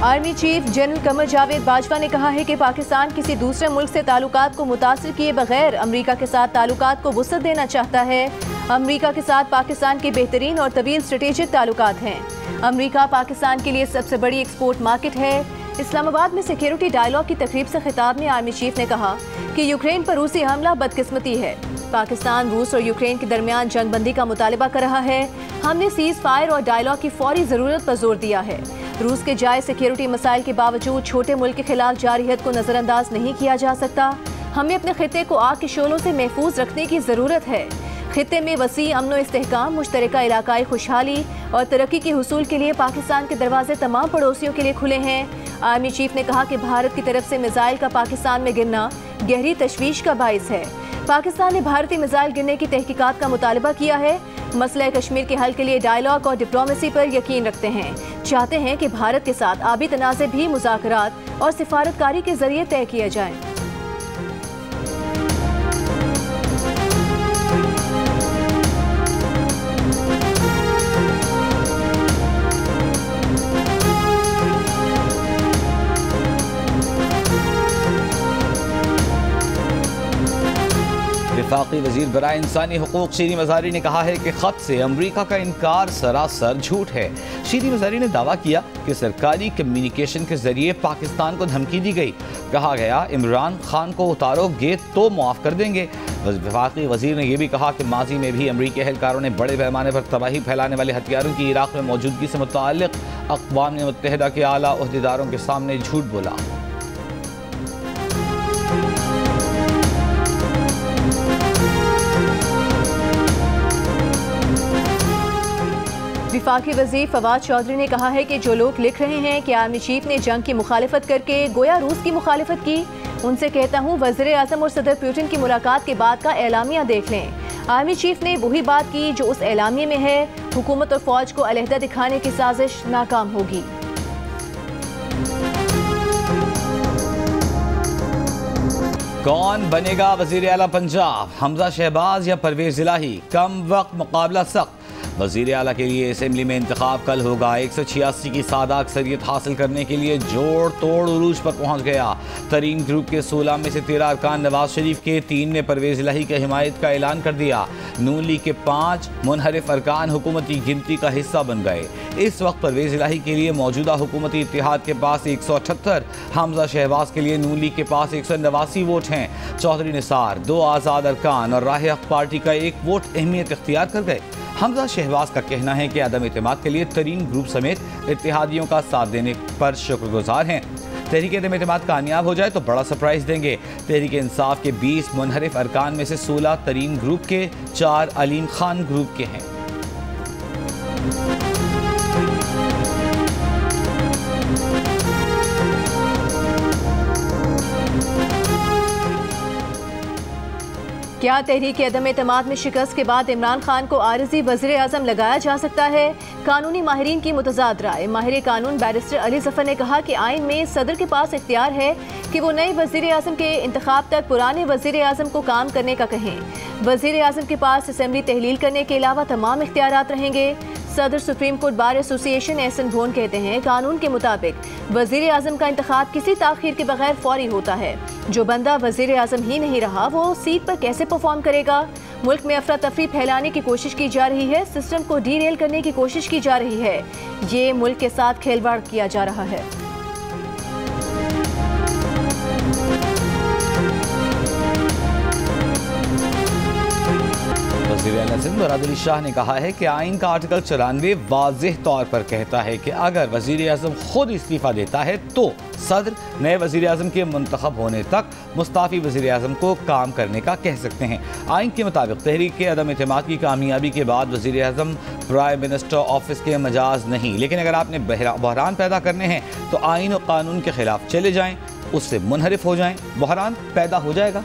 Army chief general Qamar Javed Bajwa ने कहा है कि पाकिस्तान किसी दूसरे मुल्क से ताल्लुकात को मुतासिर किए बगैर अमरीका के साथ ताल्लुकात को वुसअत देना चाहता है। अमरीका के साथ पाकिस्तान के बेहतरीन और तवील स्ट्रेटेजिक ताल्लुकात हैं। अमरीका पाकिस्तान के लिए सबसे बड़ी एक्सपोर्ट मार्केट है। इस्लामाबाद में सिक्योरिटी डायलॉग की तकरीब से खिताब में आर्मी चीफ ने कहा कि यूक्रेन पर रूसी हमला बदकिस्मती है। पाकिस्तान रूस और यूक्रेन के दरमियान जंगबंदी का मुतालबा कर रहा है। हमने सीज फायर और डायलॉग की फौरी ज़रूरत पर जोर दिया है। रूस के जायज़ सिक्योरिटी मसाइल के बावजूद छोटे मुल्क के खिलाफ जारियत को नज़रअंदाज नहीं किया जा सकता। हमें अपने खिते को आग के शोलों से महफूज रखने की ज़रूरत है। खिते में वसी अमन व इस्तेहकाम, मुश्तरका इलाकाई खुशहाली और तरक्की के हुसूल के लिए पाकिस्तान के दरवाजे तमाम पड़ोसियों के लिए खुले हैं। आर्मी चीफ ने कहा कि भारत की तरफ से मिसाइल का पाकिस्तान में गिरना गहरी तशवीश का बाइस है। पाकिस्तान ने भारतीय मिसाइल गिरने की तहकीकात का मुतालबा किया है। मसला कश्मीर के हल के लिए डायलॉग और डिप्लोमेसी पर यकीन रखते हैं। चाहते हैं कि भारत के साथ आबी तनाज़े भी मुज़ाकरात और सिफारतकारी के जरिए तय किए जाएं। वफाकी वज़ीर बराए इंसानी हुकूक शीरी मज़ारी ने कहा है कि ख़त से अमरीका का इनकार सरासर झूठ है। शीरी मज़ारी ने दावा किया कि सरकारी कम्युनिकेशन के जरिए पाकिस्तान को धमकी दी गई। कहा गया इमरान खान को उतारोगे तो मुआफ़ कर देंगे। वफाकी वज़ीर ने यह भी कहा कि माजी में भी अमरीकी एहलकारों ने बड़े पैमाने पर तबाही फैलाने वाले हथियारों की इराक़ में मौजूदगी से मुताल्लिक़ अक़वाम मुत्तहिदा के आला ओहदेदारों के सामने झूठ बोला। वफाकी वज़ीर फवाद चौधरी ने कहा है कि जो लोग लिख रहे हैं कि आर्मी चीफ ने जंग की मुखालिफत करके गोया रूस की मुखालिफत की, उनसे कहता हूँ वज़ीर आज़म और सदर पुतिन की मुलाकात के बाद का एलामिया देख लें। आर्मी चीफ ने वही बात की जो उस एलामिया में है। हुकूमत और फौज को अलहदा दिखाने की साजिश नाकाम होगी। कौन बनेगा वज़ीर आला पंजाब, हमजा शहबाज या परवेज इलाही? कम वक्त मुकाबला सख्त। वज़ीर आला के लिए असेंबली में इंतखाब कल होगा। 186 की सादा अक्सरियत हासिल करने के लिए जोड़ तोड़ उरूज पर पहुँच गया। तरीन ग्रुप के 16 में से 13 अरकान नवाज शरीफ के 3 ने परवेज इलाही की हिमायत का ऐलान कर दिया। नून लीग के 5 मुनहरिफ अरकान हुकूमती गिनती का हिस्सा बन गए। इस वक्त परवेज इलाही के लिए मौजूदा हुकूमती इत्तेहाद के पास 178, हमजा शहबाज के लिए नून लीग के पास 189 वोट हैं। चौधरी निसार, 2 आज़ाद अरकान और राह हक़ पार्टी का 1 वोट अहमियत इख्तियार कर गए। हमजा शहबाज का कहना है कि अदम एतमाद के लिए तरीन ग्रुप समेत इत्तेहादियों का साथ देने पर शुक्रगुजार हैं। तहरीक अदम एतमाद कामयाब हो जाए तो बड़ा सरप्राइज देंगे। तहरीक इंसाफ के 20 मुनहरिफ अरकान में से 16 तरीन ग्रुप के, 4 अलीम खान ग्रुप के हैं। क्या तहरीक अदम एतमाद में शिकस्त के बाद इमरान खान को आरज़ी वज़ीर आज़म लगाया जा सकता है? कानूनी माहिरीन की मुतज़ाद राय। माहिर कानून बैरिस्टर अली ज़फ़र ने कहा कि आइन में सदर के पास इख्तियार है कि वो नए वज़ीर आज़म के इंतखाब तक पुराने वज़ीर आज़म को काम करने का कहें। वज़ीर आज़म के पास असेंबली तहलील करने के अलावा तमाम इख्तियारात रहेंगे। सदर Supreme Court Bar Association Ahsan Bhoon कहते हैं कानून के मुताबिक वज़ीर आज़म का इंतखाब किसी ताख़ीर के बगैर फौरी होता है। जो बंदा वज़ीर आज़म ही नहीं रहा वो सीट पर कैसे परफॉर्म करेगा? मुल्क में अफरा तफरी फैलाने की कोशिश की जा रही है। सिस्टम को डीरेल करने की कोशिश की जा रही है। ये मुल्क के साथ खिलवाड़ किया जा रहा है। वज़ीर आला सिंध मुराद अली शाह ने कहा है कि आइन का आर्टिकल 94 वाज़ेह तौर पर कहता है कि अगर वज़ीर आज़म खुद इस्तीफ़ा देता है तो सदर नए वज़ीर आज़म के मुंतखब होने तक मुस्ताफ़ी वज़ीर आज़म को काम करने का कह सकते हैं। आइन के मुताबिक तहरीक के अदम एतमाद की कामयाबी के बाद वज़ीर आज़म प्राइम मिनिस्टर ऑफिस के मजाज नहीं, लेकिन अगर आपने बहरान पैदा करने हैं तो आइन और कानून के खिलाफ चले जाएँ, उससे मुनहरिफ हो जाएँ, बहरान पैदा हो जाएगा।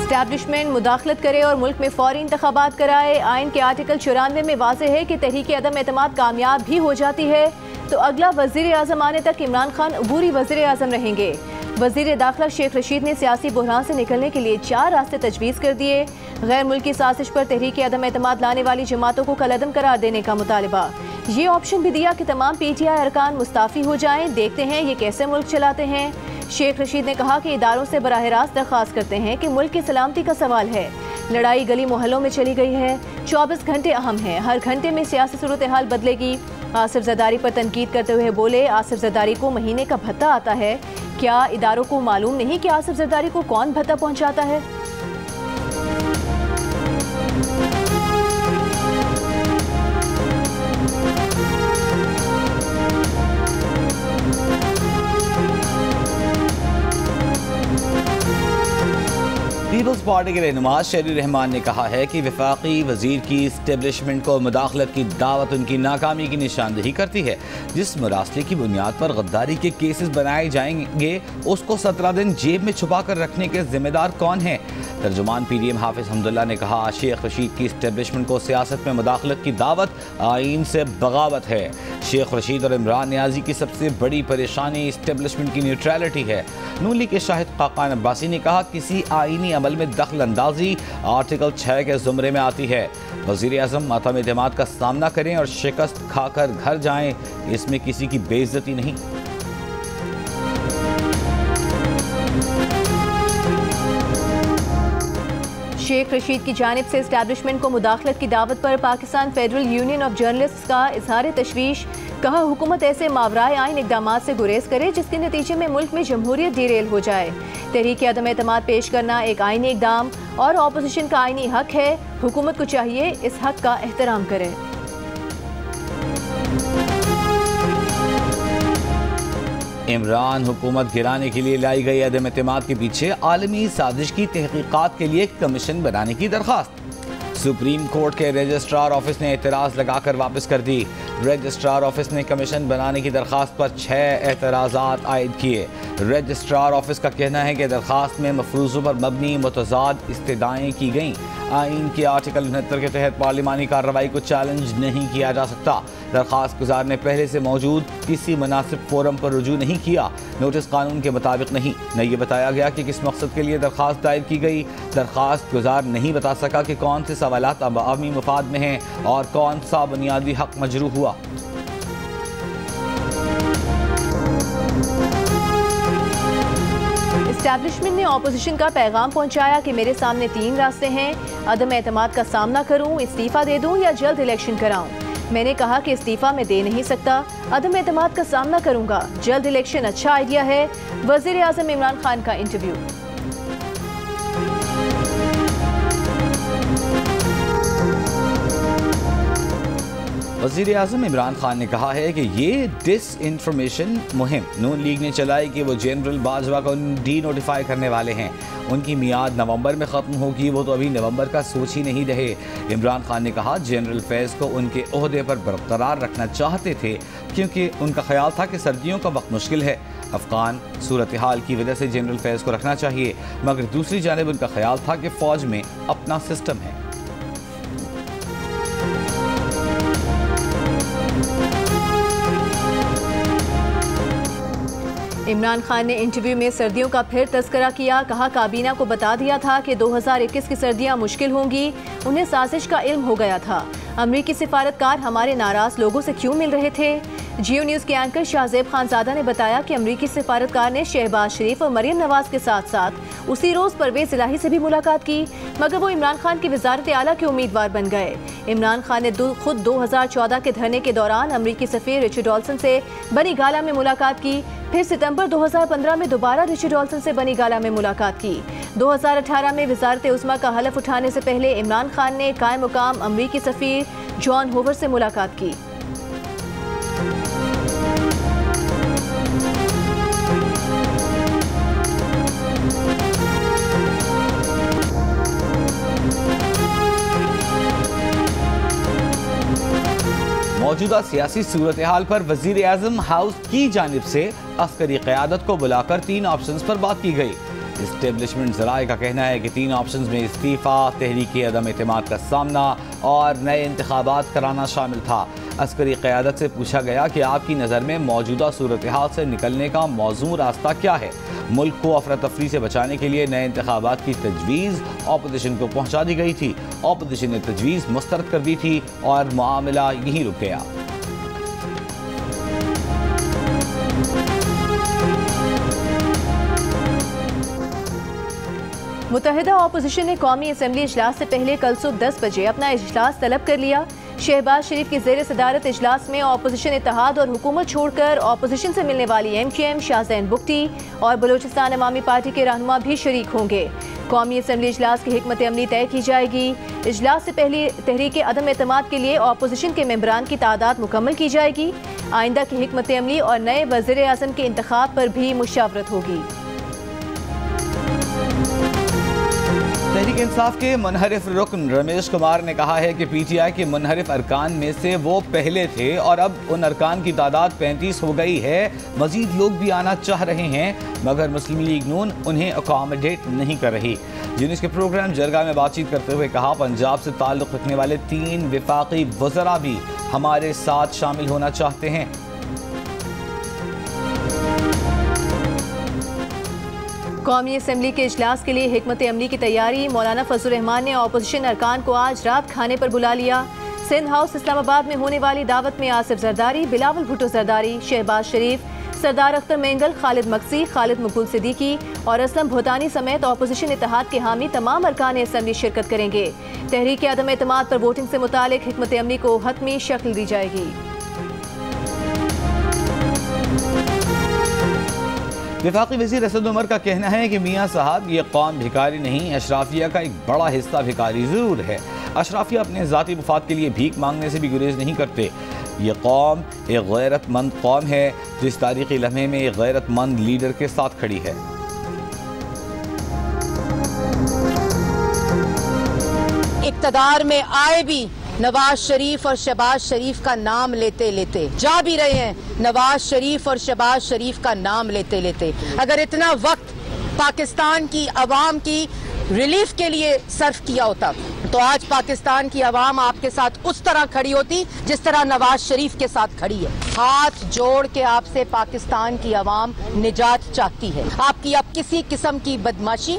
एस्टैब्लिशमेंट मुदाखलत करे और मुल्क में फौरी इंतखाबात कराए। आइन के आर्टिकल 94 में वाज़ेह है कि तहरीक अदम एतमाद कामयाब भी हो जाती है तो अगला वज़ीर आज़म आने तक इमरान खान अबूरी वज़ीर आज़म रहेंगे। वजीर दाखिला शेख रशीद ने सियासी बहरान से निकलने के लिए 4 रास्ते तजवीज़ कर दिए। गैर मुल्की साजिश पर तहरीक अदम एतमाद लाने वाली जमातों को कलअदम करार देने का मुतालबा। ये ऑप्शन भी दिया कि तमाम PTI अरकान मुस्ताफ़ी हो जाएं। देखते हैं ये कैसे मुल्क चलाते हैं। शेख रशीद ने कहा कि इदारों से बराह रास्त दरख्वास्त करते हैं कि मुल्क की सलामती का सवाल है। लड़ाई गली मोहल्लों में चली गई है। 24 घंटे अहम हैं, हर घंटे में सियासी सूरत हाल बदलेगी। आसिफ जरदारी पर तनकीद करते हुए बोले, आसिफ जरदारी को महीने का भत्ता आता है, क्या इदारों को मालूम नहीं कि आसिफ जरदारी को कौन भत्ता पहुंचाता है? पीपल्स पार्टी के रहनुमा शेरी रहमान ने कहा है कि वफाकी वजीर की इस्टेब्लिशमेंट को मुदाखलत की दावत उनकी नाकामी की निशानदेही करती है। जिस मुरासले की बुनियाद पर गद्दारी के केसेस बनाए जाएंगे उसको 17 दिन जेब में छुपा कर रखने के जिम्मेदार कौन है? तर्जुमान PDM हाफिज हमदुल्ला ने कहा, शेख रशीद की इस्टेब्लिशमेंट को सियासत में मुदाखलत की दावत आइन से बगावत है। शेख रशीद और इमरान नियाजी की सबसे बड़ी परेशानी इस्टेब्लिशमेंट की न्यूट्रलिटी है। नून लीग के शाहिद खाकान अब्बासी ने कहा, किसी आइनी अमल में दखल अंदाजी आर्टिकल 6 के जुमरे में आती है। वज़ीर आज़म अदम एतमाद का सामना करें और शिकस्त खाकर घर जाएं, इसमें किसी की बेइज्जती नहीं। शेख रशीद की जानिब से इस्टेब्लिशमेंट को मुदाखलत की दावत पर Pakistan federal union of journalists का इजहार तशवीश। कहा, हुकूमत ऐसे मावराए आइन इक़दामात से गुरेज करे जिसके नतीजे में मुल्क में जमहूरियत डीरेल हो जाए। तहरीक अदम एतमाद पेश करना एक आइनी इक़दाम और ऑपोजिशन का आइनी हक है। हुकूमत को चाहिए इस हक का एहतराम करे। इमरान हुकूमत गिराने के लिए लाई गई अदम एतमाद के पीछे आलमी साजिश की तहकीकात के लिए कमीशन बनाने की दरख्वास्त। सुप्रीम कोर्ट के रजिस्ट्रार ऑफिस ने एतराज़ लगाकर वापस कर दी। रजिस्ट्रार ऑफिस ने कमीशन बनाने की दरख्वास्त पर 6 एतराज़ात आयद किए। रजिस्ट्रार ऑफिस का कहना है कि दरख्वास्त में मफरूज़ों पर मबनी मुतज़ाद इस्तदाएँ की गईं। आइन के आर्टिकल 69 के तहत पार्लिमानी कार्रवाई को चैलेंज नहीं किया जा सकता। दरख्वास्त गुजार ने पहले से मौजूद किसी मुनासिब फोरम पर रुजू नहीं किया। नोटिस कानून के मुताबिक नहीं। न ये बताया गया कि किस मकसद के लिए दरख्वास्त दायर की गई। दरख्वास्त गुजार नहीं बता सका कि कौन से सवालात अवामी मुफाद में हैं और कौन सा बुनियादी हक मजरूह हुआ। इस्टेब्लिशमेंट ने ऑपोजिशन का पैगाम पहुंचाया कि मेरे सामने 3 रास्ते हैं, अदम एतमाद का सामना करूं, इस्तीफा दे दूं या जल्द इलेक्शन कराऊं। मैंने कहा कि इस्तीफा मैं दे नहीं सकता, अदम एतमाद का सामना करूंगा, जल्द इलेक्शन अच्छा आइडिया है। वज़ीर आज़म इमरान खान का इंटरव्यू। वज़ीर आज़म इमरान खान ने कहा है कि ये डिसइंफॉर्मेशन मुहिम नून लीग ने चलाई कि वो जनरल बाजवा को डी नोटिफाई करने वाले हैं। उनकी मियाद नवंबर में ख़त्म होगी, वो तो अभी नवंबर का सोच ही नहीं रहे। इमरान खान ने कहा, जनरल फैज़ को उनके ओहदे पर बरकरार रखना चाहते थे क्योंकि उनका ख्याल था कि सर्दियों का वक्त मुश्किल है। अफ़गान सूरत हाल की वजह से जनरल फैज़ को रखना चाहिए, मगर दूसरी जानिब उनका ख्याल था कि फ़ौज में अपना सिस्टम है। इमरान खान ने इंटरव्यू में सर्दियों का फिर तस्करा किया। कहा, काबीना को बता दिया था कि 2021 की सर्दियां मुश्किल होंगी, उन्हें साजिश का इल्म हो गया था। अमरीकी सिफारतकार हमारे नाराज लोगों से क्यों मिल रहे थे? जियो न्यूज़ के एंकर शाहजेब खानजादा ने बताया कि अमरीकी सिफारतकार ने शहबाज शरीफ और मरियम नवाज के साथ साथ उसी रोज़ परवेज इलाही से भी मुलाकात की, मगर वो इमरान खान की वजारत आला के उम्मीदवार बन गए। इमरान खान ने खुद 2014 के धरने के दौरान अमरीकी सफीर रिचर्ड डॉल्सन से बनी गाला में मुलाकात की, फिर सितंबर 2015 में दोबारा रिचर्ड डॉल्सन से बनी गाला में मुलाकात की। 2018 में वजारत उस्मा का हलफ उठाने से पहले इमरान खान ने कायम मुकाम अमरीकी सफीर जॉन होवर से मुलाकात की। मौजूदा सियासी सूरत हाल पर वज़ीर आज़म हाउस की जानिब से अस्करी क़यादत को बुलाकर 3 ऑप्शंस पर बात की गई। इस्टेब्लिशमेंट ज़राए का कहना है कि 3 ऑप्शन में इस्तीफ़ा, तहरीक अदम एतमाद का सामना और नए इंतखाबात कराना शामिल था। अस्करी क़यादत से पूछा गया कि आपकी नज़र में मौजूदा सूरत हाल से निकलने का मौजूद रास्ता क्या है। मुल्क को अफरा तफरी से बचाने के लिए नए इंतखाबात की तजवीज़ अपोजिशन को पहुँचा दी गई थी। अपोजिशन ने तजवीज़ मुस्तरद कर दी थी और मामला यहीं रुक गया। मुत्तहिदा अपोजिशन ने कौमी असम्बली इजलास से पहले कल सुबह 10 बजे अपना इजलास तलब कर लिया। शहबाज शरीफ की ज़ेर सदारत इजलास में अपोजिशन इत्तेहाद और हुकूमत छोड़कर अपोजिशन से मिलने वाली MQM, शाहजैन बुगटी और बलोचिस्तान अवामी पार्टी के रहनुमा भी शरीक होंगे। कौमी असम्बली इजलास की हिकमत अमली तय की जाएगी। इजलास से पहले तहरीक अदम एतमाद के लिए अपोजिशन के मेंबरान की तादाद मुकम्मल की जाएगी। आइंदा की हिकमत अमली और नए वज़ीर आज़म के इंतखाब पर भी मुशावरत होगी। तहरीक इंसाफ के मुनहरिफ रुकन रमेश कुमार ने कहा है कि PTI के मुनहरिफ अरकान में से वो पहले थे और अब उन अरकान की तादाद 35 हो गई है। मजीद लोग भी आना चाह रहे हैं मगर मुस्लिम लीग नून उन्हें अकोमोडेट नहीं कर रही। यूनिस के प्रोग्राम जरगा में बातचीत करते हुए कहा, पंजाब से ताल्लुक़ रखने वाले 3 विफाकी वज़रा भी हमारे साथ शामिल होना चाहते हैं। कौमी असम्बली के इजलास के लिए हिकमत अमली की तैयारी। मौलाना फजल रहमान ने अपोजिशन अरकान को आज रात खाने पर बुला लिया। सिंध हाउस इस्लामाबाद में होने वाली दावत में आसिफ जरदारी, बिलावल भुट्टो जरदारी, शहबाज शरीफ, सरदार अख्तर मेंगल, खालिद मकसी, खालिद मकबूल सिद्दीकी और असलम भूतानी समेत अपोजिशन इत्तेहाद के हामी तमाम अरकान असम्बली शिरकत करेंगे। तहरीक अदम एतमाद पर वोटिंग से मुतालिक हिकमत अमली को हतमी शक्ल दी जाएगी। वफाकी वज़ीर असद उमर का कहना है कि मियाँ साहब ये कौम भिखारी नहीं, अशराफिया का एक बड़ा हिस्सा भिखारी ज़रूर है। अशराफिया अपने ज़ाती मुफाद के लिए भीख मांगने से भी गुरेज नहीं करते। ये कौम एक गैरतमंद कौम है जो इस तारीख़ी लम्हे में एक गैरतमंद लीडर के साथ खड़ी है। इक़्तिदार में आए भी नवाज शरीफ और शहबाज शरीफ का नाम लेते लेते जा भी रहे हैं। नवाज शरीफ और शहबाज शरीफ का नाम लेते लेते अगर इतना वक्त पाकिस्तान की आवाम की रिलीफ के लिए सर्व किया होता तो आज पाकिस्तान की आवाम आपके साथ उस तरह खड़ी होती जिस तरह नवाज शरीफ के साथ खड़ी है। हाथ जोड़ के आपसे पाकिस्तान की आवाम निजात चाहती है। आपकी अब किसी किस्म की बदमाशी,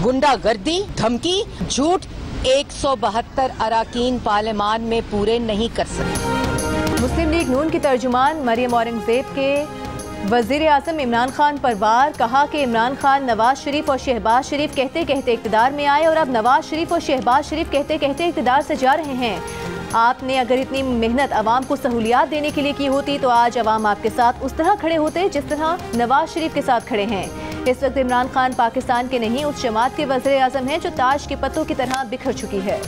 गुंडागर्दी, धमकी, झूठ 172 अराकीन पार्लियामान में पूरे नहीं कर सकते। मुस्लिम लीग नून की तर्जुमान मरियम औरंगजेब के वज़ीर आज़म इमरान खान पर वार। कहा कि इमरान खान नवाज शरीफ और शहबाज शरीफ कहते कहते इक़्तिदार में आए और अब नवाज शरीफ और शहबाज शरीफ कहते कहते इक़्तिदार से जा रहे हैं। आपने अगर इतनी मेहनत आवाम को सहूलियात देने के लिए की होती तो आज आवाम आपके साथ उस तरह खड़े होते जिस तरह नवाज शरीफ के साथ खड़े हैं। इस वक्त इमरान खान पाकिस्तान के नहीं, उस जमात के वज़ीर आज़म हैं जो ताश के पत्तों की तरह बिखर चुकी है।